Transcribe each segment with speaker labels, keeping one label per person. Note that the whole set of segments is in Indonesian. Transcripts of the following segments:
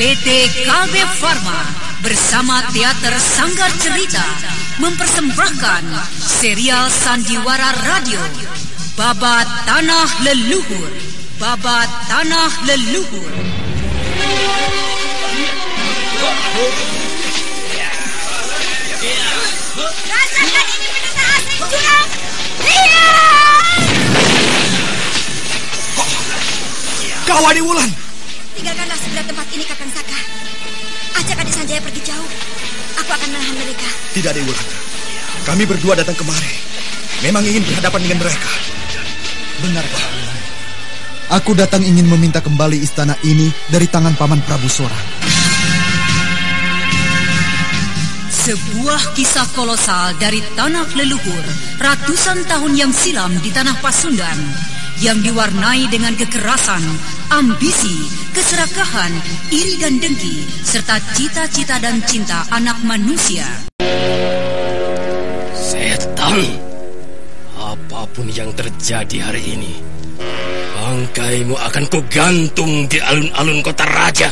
Speaker 1: PT KB Pharma bersama Teater Sanggar Cerita mempersembahkan serial Sandiwara Radio Babat Tanah Leluhur. Babat Tanah Leluhur.
Speaker 2: Rasakan ini pendeta asing curang.
Speaker 3: Kau Adi Wulan.
Speaker 2: Tinggalkanlah segera tempat ini, Kakang Saka. Ajak Adi Sanjaya pergi jauh. Aku akan menahan mereka.
Speaker 3: Tidak, Adi Wulan. Kami berdua datang kemari memang ingin berhadapan dengan mereka.
Speaker 4: Benar, Pak Wulan. Aku datang ingin meminta kembali istana ini dari tangan Paman Prabu Sora.
Speaker 1: Sebuah kisah kolosal dari tanah leluhur ratusan tahun yang silam di tanah Pasundan yang diwarnai dengan kekerasan, ambisi, keserakahan, iri dan dengki, serta cita-cita dan cinta anak manusia.
Speaker 5: Setan, apapun yang terjadi hari ini, bangkaimu akan kugantung di alun-alun kota raja.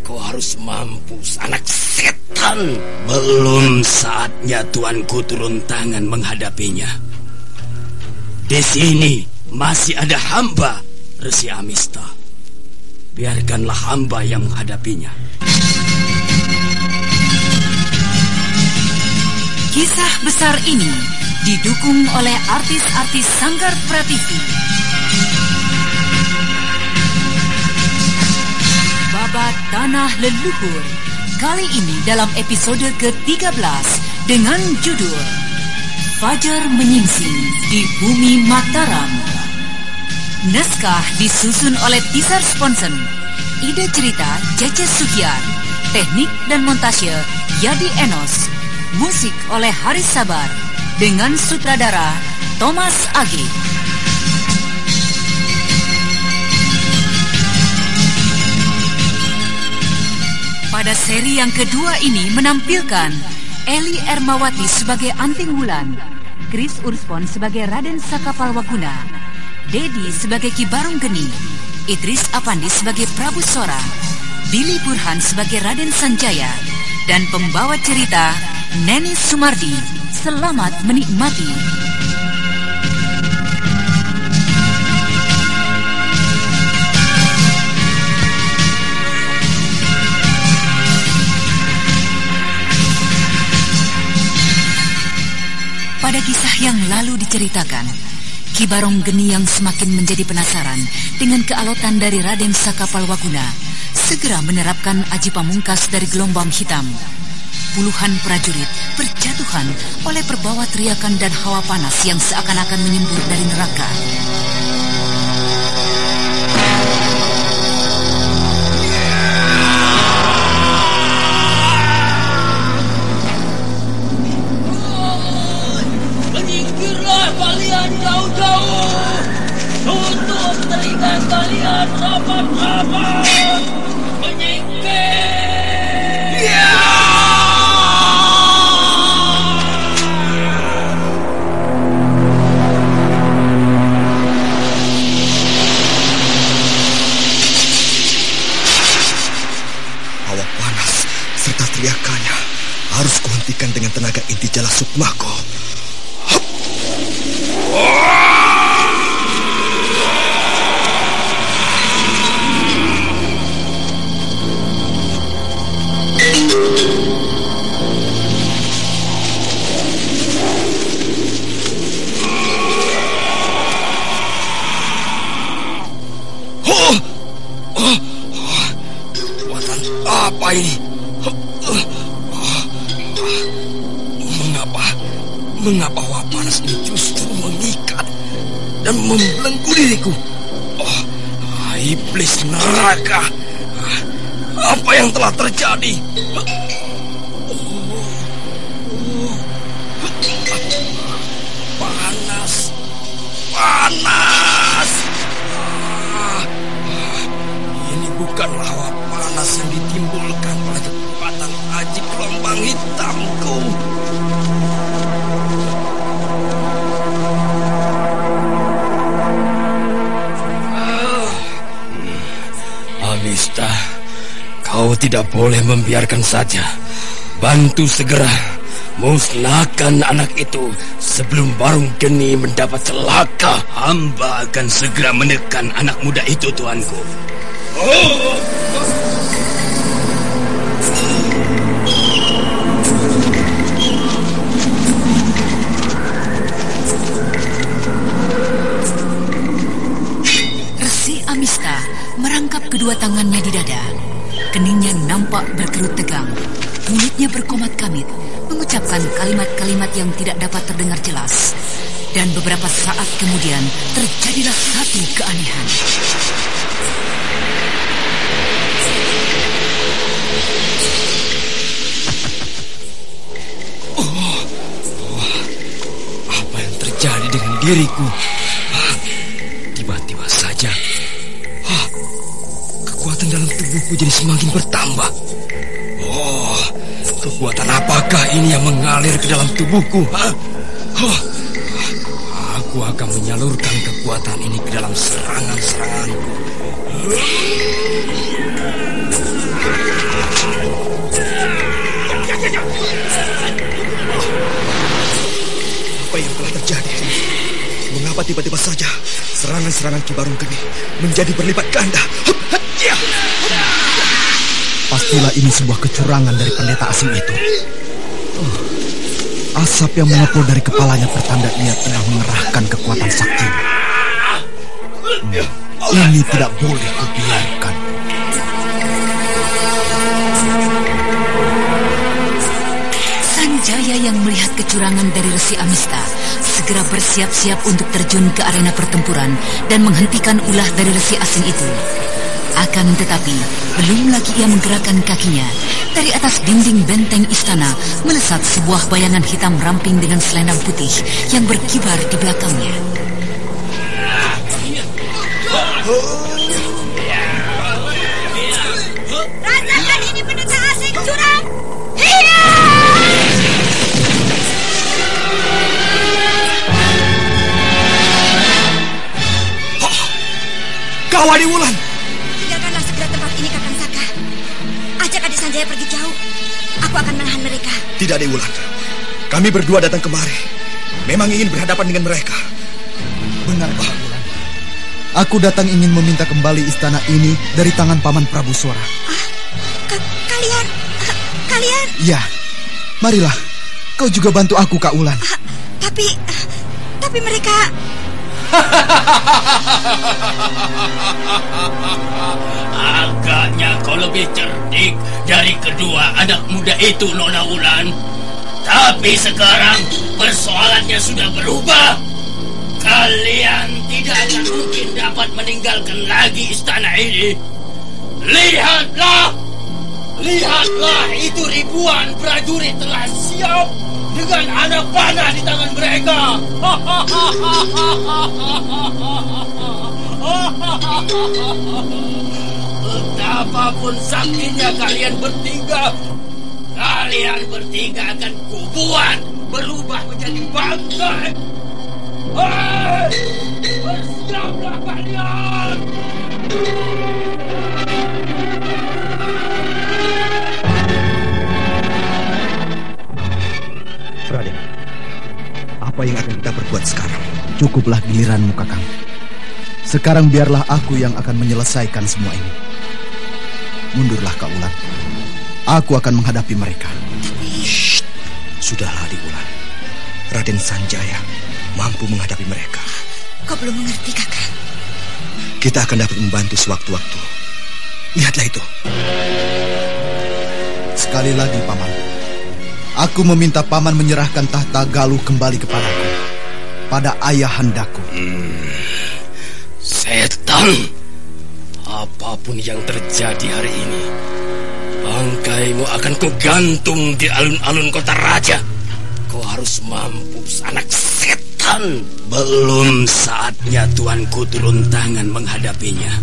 Speaker 5: Kau harus mampus, anak setan. Belum saatnya tuanku turun tangan menghadapinya. Di sini masih ada hamba Resi Amista. Biarkanlah hamba yang menghadapinya.
Speaker 1: Kisah besar ini didukung oleh artis-artis Sanggar Prativi. Babat Tanah Leluhur kali ini dalam episode ke-13 dengan judul Fajar Menyingsing di Bumi Mataram. Naskah disusun oleh Tisar Sponsen. Ide cerita Cece Sugiar. Teknik dan montase Yadi Enos. Musik oleh Haris Sabar dengan sutradara Thomas Agi. Pada seri yang kedua ini menampilkan Eli Ermawati sebagai Anting Wulan, Chris Urspon sebagai Raden Sakapalwaguna, Dedi sebagai Ki Barung Geni, Idris Apandi sebagai Prabu Sora, Billy Burhan sebagai Raden Sanjaya, dan pembawa cerita Neni Sumardi. Selamat menikmati. Pada kisah yang lalu diceritakan, Ki Barong Geni yang semakin menjadi penasaran dengan kealotan dari Raden Sakapalwaguna segera menerapkan aji pamungkas dari gelombang hitam. Puluhan prajurit berjatuhan oleh perbawa teriakan dan hawa panas yang seakan-akan menyembur dari neraka.
Speaker 5: Kalian jauh-jauh, tutup telinga kalian rapat-rapat, menyingkir.
Speaker 3: Hawa panas serta teriakannya harus kuhentikan dengan tenaga inti jala sukmaku.
Speaker 5: Kekuatan apa ini? Mengapa hawa panas ini justru mengikat dan membelenggu diriku? Iblis neraka! Apa yang telah terjadi? Panas! Ini bukanlah hawa panas yang ditimbulkan oleh kekuatan aji gelombang hitamku. Amista, Kau tidak boleh membiarkan saja. Bantu segera musnahkan anak itu sebelum Barung Geni mendapat celaka.
Speaker 6: Hamba akan segera menekan anak muda itu, tuanku.
Speaker 1: Resi Amista merangkap kedua tangannya di dada. Keningnya nampak berkerut tegang. Mulutnya berkomat-kamit, mengucapkan kalimat-kalimat yang tidak dapat terdengar jelas. Dan beberapa saat kemudian terjadilah satu keanehan.
Speaker 5: Apa yang terjadi dengan diriku? Tiba-tiba saja kekuatan dalam tubuhku jadi semakin bertambah. Kekuatan apakah ini yang mengalir ke dalam tubuhku? Aku akan menyalurkan kekuatan ini ke dalam serangan-seranganku.
Speaker 3: Apa yang telah terjadi? Mengapa tiba-tiba saja serangan-serangan Ki Barung Geni menjadi berlipat ganda?
Speaker 4: Pastilah ini sebuah kecurangan dari pendeta asing itu. Asap yang mengepul dari kepalanya pertanda ia tengah mengerahkan kekuatan sakti. Ini tidak boleh kubiarkan.
Speaker 1: Sanjaya yang melihat kecurangan dari Resi Amista segera bersiap-siap untuk terjun ke arena pertempuran dan menghentikan ulah dari Resi asing itu. Akan tetapi, belum lagi ia menggerakkan kakinya, dari atas dinding benteng istana melesat sebuah bayangan hitam ramping dengan selendang putih yang berkibar di belakangnya.
Speaker 2: Rasakan ini pendeta asing curang! Hiya!
Speaker 3: Kawani Wulan!
Speaker 2: Tinggalkanlah segera tempat ini, Kakang Saka. Ajak adik Sanjaya pergi jauh. Aku akan menahan mereka.
Speaker 3: Tidak, Adik Wulan. Kami berdua datang kemari memang ingin berhadapan dengan mereka.
Speaker 4: Benar, Pak Wulan. Aku datang ingin meminta kembali istana ini dari tangan Paman Prabu Sora.
Speaker 2: Kalian?
Speaker 4: Ya, marilah. Kau juga bantu aku, Kak Wulan.
Speaker 2: Tapi mereka...
Speaker 6: Agaknya kau lebih cerdik dari kedua anak muda itu, Nona Wulan. Tapi sekarang persoalannya sudah berubah. Kalian tidak akan mungkin dapat meninggalkan lagi istana ini. Lihatlah! Lihatlah, itu ribuan prajurit telah siap dengan anak panah di tangan mereka. Betapapun saktinya kalian bertiga akan kubuat berubah menjadi bangkai. Hei, bersiaplah kalian!
Speaker 3: Raden, apa yang akan kita perbuat sekarang?
Speaker 4: Cukuplah giliranmu, Kakang. Sekarang biarlah aku yang akan menyelesaikan semua ini. Mundurlah, Kak Wulan. Aku akan menghadapi mereka.
Speaker 3: Shh, sudahlah, Adik Wulan. Raden Sanjaya mampu menghadapi mereka.
Speaker 2: Kau belum mengerti, Kakang.
Speaker 3: Kita akan dapat membantu sewaktu-waktu. Lihatlah itu.
Speaker 4: Sekali lagi, Paman. Aku meminta Paman menyerahkan tahta Galuh kembali kepadaku, pada ayahandaku.
Speaker 5: Setan, apapun yang terjadi hari ini, bangkaimu akan kugantung di alun-alun kota raja. Kau harus mampus, anak setan. Belum saatnya tuanku turun tangan menghadapinya.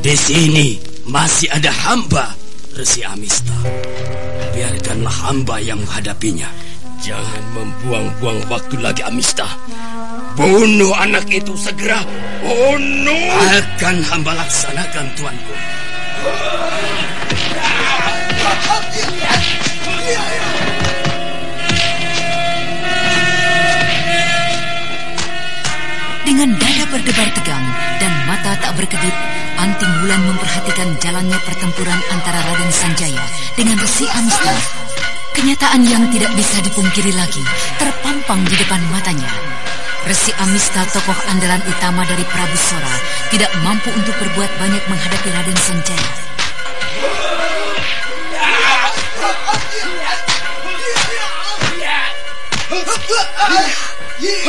Speaker 5: Di sini masih ada hamba Resi Amista. Biarkanlah hamba yang menghadapinya. Jangan membuang-buang waktu lagi, Amista. Bunuh anak itu segera. Bunuh. Akan hamba laksanakan, tuanku.
Speaker 1: Dengan dada berdebar tegang dan mata tak berkedip, Anting Wulan memperhatikan jalannya pertempuran antara Raden Sanjaya dengan Resi Amista. Kenyataan yang tidak bisa dipungkiri lagi terpampang di depan matanya. Resi Amista, tokoh andalan utama dari Prabu Sora, tidak mampu untuk berbuat banyak menghadapi Raden Sanjaya.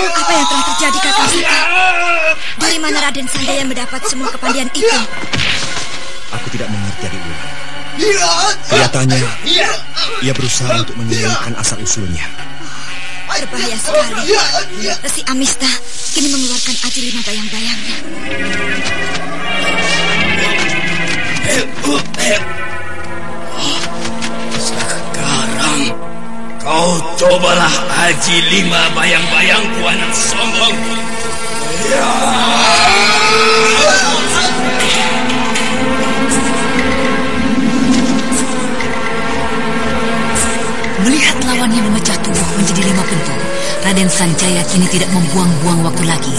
Speaker 2: Apa yang telah terjadi, Kakang Saka? Dari mana Raden Sanjaya mendapat semua kepandaian itu?
Speaker 3: Aku tidak mengerti, Adik Wulan. Kelihatannya ia berusaha untuk menyembunyikan asal-usulnya.
Speaker 2: Berbahaya sekali. Resi Amista kini mengeluarkan aji 5 bayang-bayangnya.
Speaker 6: Sekarang kau cobalah aji 5 bayang-bayangku, anak sombong.
Speaker 1: Melihat lawannya memecah tubuh menjadi 5 bentuk, Raden Sanjaya kini tidak membuang-buang waktu lagi.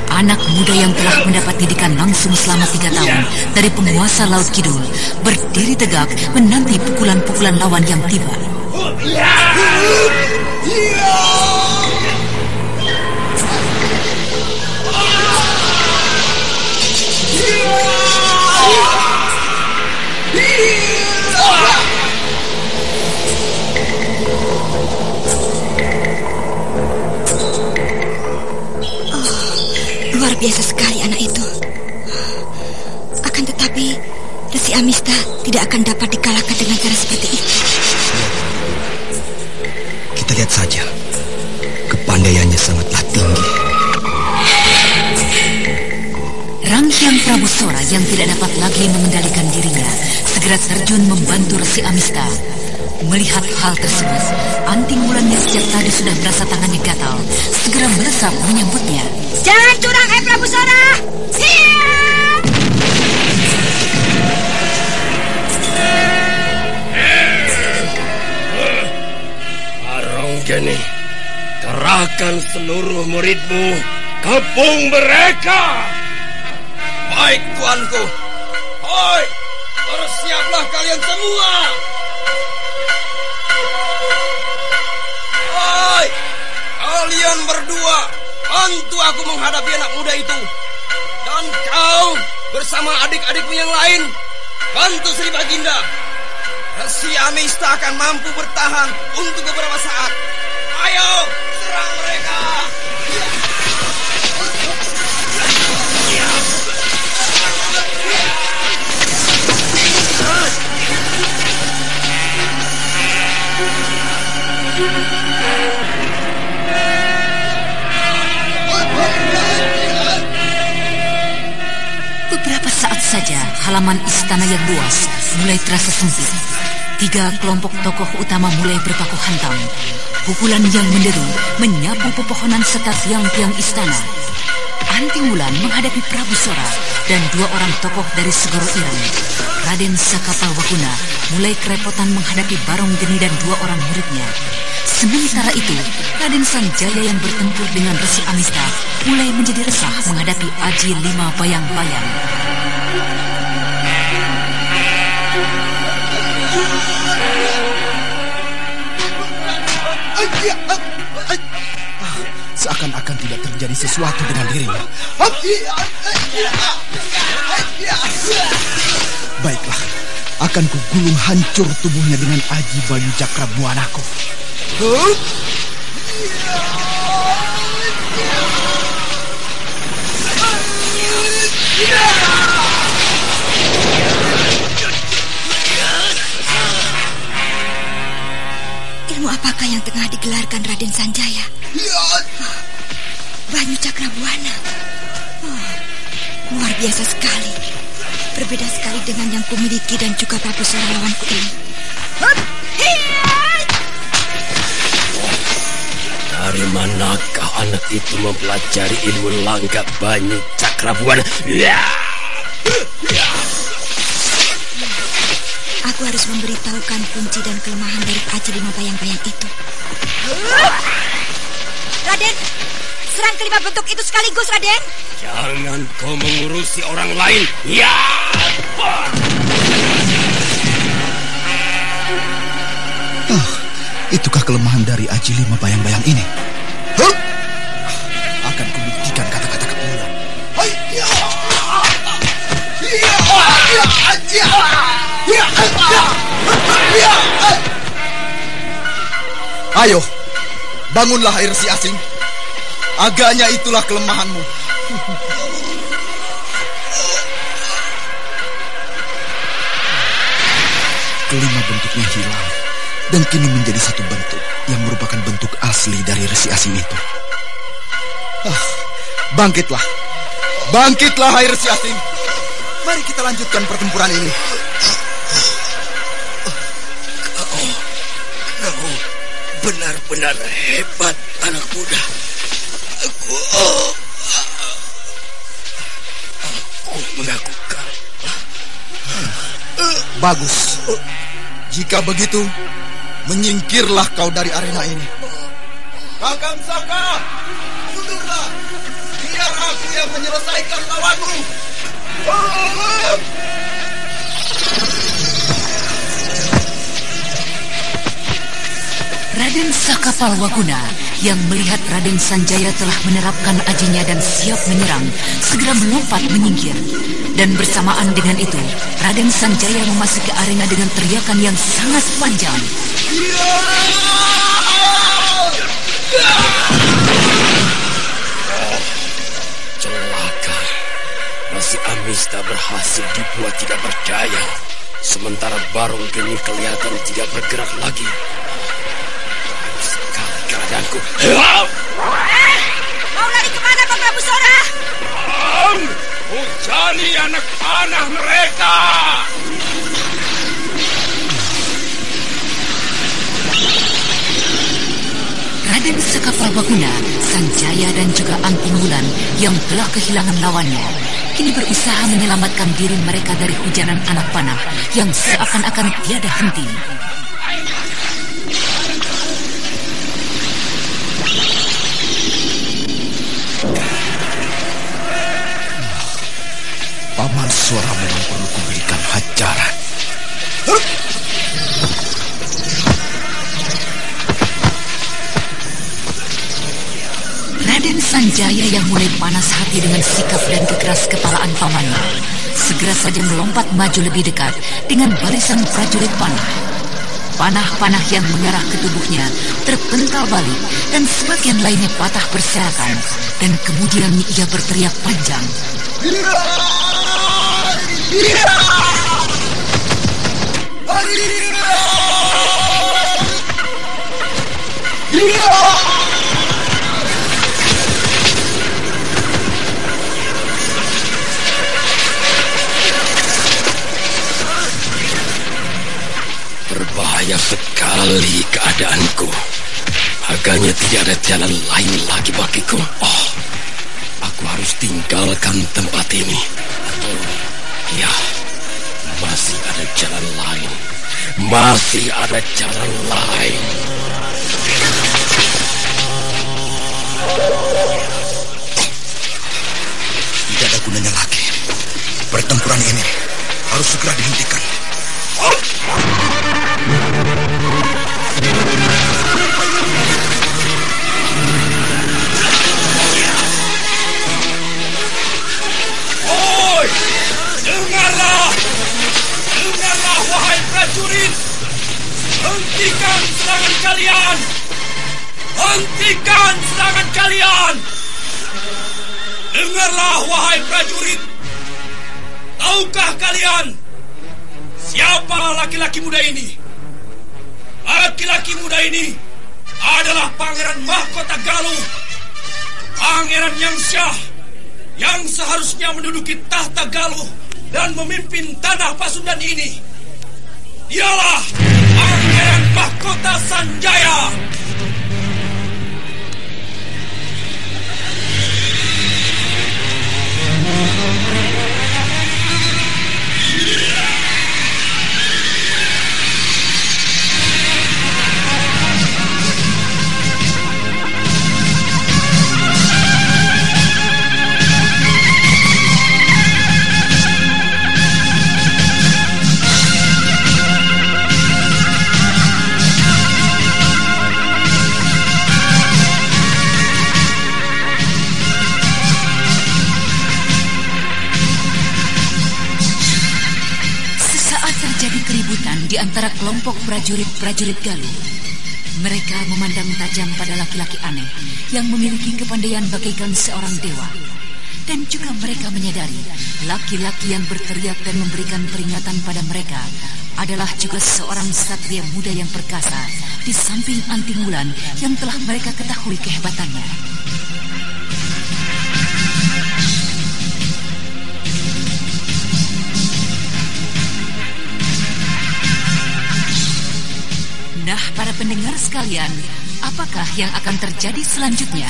Speaker 1: Anak muda yang telah mendapat didikan langsung selama 3 tahun dari penguasa Laut Kidul berdiri tegak menanti pukulan-pukulan lawan yang tiba.
Speaker 2: Luar biasa sekali anak itu. Akan tetapi Resi Amista tidak akan dapat dikalahkan dengan cara seperti itu.
Speaker 3: Kita lihat saja. Kepandaiannya sangatlah tinggi.
Speaker 1: Ranghyang Prabu Sora yang tidak dapat lagi mengendalikan dirinya segera terjun membantu Resi Amista. Melihat hal tersebut, Anting Wulan yang sejak tadi sudah merasa tangannya gatal segera melesat menyambutnya.
Speaker 2: Jangan curang, Prabu Sora!
Speaker 5: Aronggeni, kerahkan seluruh muridmu, kepung mereka.
Speaker 3: Baik, tuanku. Hoi, bersiaplah kalian semua. Hoi, kalian berdua, bantu aku menghadapi anak muda itu. Dan kau bersama adik-adikmu yang lain, bantu Sri Baginda. Resi Amista akan mampu bertahan untuk beberapa saat. Ayo, serang mereka.
Speaker 1: Beberapa saat saja halaman istana yang luas mulai terasa sempit. 3 kelompok tokoh utama mulai berpaku hantam. Pukulan yang menderu menyapu pepohonan serta tiang-tiang istana. Anting Wulan menghadapi Prabu Sora dan 2 orang tokoh dari Segoro Ireng. Raden Sakapalwaguna mulai kerepotan menghadapi Barong Geni dan 2 orang muridnya. Sementara itu, Raden Sanjaya yang bertempur dengan Resi Amista mulai menjadi resah menghadapi aji 5 bayang-bayang.
Speaker 4: Seakan-akan tidak terjadi sesuatu dengan dirinya. Baiklah, akan kugulung hancur tubuhnya dengan aji Bayu Cakrabuanaku.
Speaker 2: Ilmu apakah yang tengah digelarkan Raden Sanjaya? Banyu Cakrabuana. Luar biasa sekali. Berbeda sekali dengan yang kumiliki dan juga Prabu Sora lawanku ini.
Speaker 5: Dari manakah anak itu mempelajari ilmu langgap Banyu Cakrabuana?
Speaker 2: memberitahukan kunci dan kelemahan dari Aji 5 bayang-bayang itu. Raden, serang kelima bentuk itu sekaligus, Raden.
Speaker 5: Jangan kau mengurusi orang lain. Ya!
Speaker 4: Itukah kelemahan dari Aji 5 bayang-bayang ini? Akan kubuktikan kata-kata Kaulan. Ayo, bangunlah air si asing. Agaknya itulah kelemahanmu. Kelima bentuknya hilang dan kini menjadi satu bentuk yang merupakan bentuk asli dari resi asing itu. Bangkitlah, bangkitlah hai resi asing. Mari kita lanjutkan pertempuran ini.
Speaker 5: Kau benar-benar hebat, anak muda. Aku mengagumkan.
Speaker 4: Bagus. Jika begitu, menyingkirlah kau dari arena ini. Kakang Saka, mundurlah. Biar aku yang menyelesaikan lawanmu.
Speaker 1: Raden Sakapalwaguna yang melihat Raden Sanjaya telah menerapkan ajinya dan siap menyerang, segera melompat menyingkir. Dan bersamaan dengan itu, Raden Sanjaya memasuki arena dengan teriakan yang sangat panjang.
Speaker 5: Celaka. Resi Amista berhasil dibuat tidak berdaya. Sementara Barong Geni kelihatan tidak bergerak lagi. Sekali keadaanku.
Speaker 2: Mau lari kemana, Pak Prabu Sora?
Speaker 5: Hujani anak panah mereka.
Speaker 1: Raden Sakapalwaguna, Sanjaya dan juga Anting Wulan yang telah kehilangan lawannya, kini berusaha menyelamatkan diri mereka dari hujanan anak panah yang seakan-akan tiada henti.
Speaker 4: Paman Sora memang perlu kuberikan hajaran.
Speaker 1: Raden Sanjaya yang mulai panas hati dengan sikap dan kekeras kepalaan pamannya, segera saja melompat maju lebih dekat dengan barisan prajurit panah. Panah-panah yang mengarah ke tubuhnya terpental balik dan sebagian lainnya patah berserakan, dan kemudian ia berteriak panjang.
Speaker 5: Berbahaya sekali keadaanku. Agaknya tidak ada jalan lain lagi bagiku. Aku harus tinggalkan tempat ini. Atau ya, masih ada jalan lain. Masih ada jalan lain.
Speaker 4: Tidak ada gunanya lagi. Pertempuran ini harus segera dihentikan.
Speaker 5: Oi, dengarlah wahai prajurit. Hentikan serangan kalian. Hentikan serangan kalian. Dengarlah wahai prajurit. Tahukah kalian siapa laki-laki muda ini? Laki-laki muda ini adalah Pangeran Mahkota Galuh, Pangeran Yangsyah, yang seharusnya menduduki tahta Galuh dan memimpin tanah Pasundan ini. Dialah Pangeran Mahkota Sanjaya.
Speaker 1: perundingan di antara kelompok prajurit-prajurit Galuh. Mereka memandang tajam pada laki-laki aneh yang memiliki kepandaian bagaikan seorang dewa. Dan juga mereka menyadari laki-laki yang berteriak dan memberikan peringatan pada mereka adalah juga seorang satria muda yang perkasa di samping Anting Wulan yang telah mereka ketahui kehebatannya. Nah, para pendengar sekalian, apakah yang akan terjadi selanjutnya?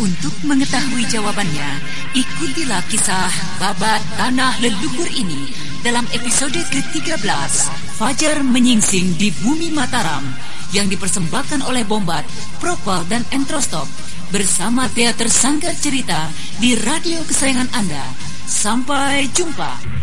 Speaker 1: Untuk mengetahui jawabannya, ikutilah kisah Babat Tanah Leluhur ini dalam episode ke-13, Fajar Menyingsing di Bumi Mataram, yang dipersembahkan oleh Bombat, Propel, dan Entrostop bersama Teater Sanggar Cerita di radio kesayangan Anda. Sampai jumpa.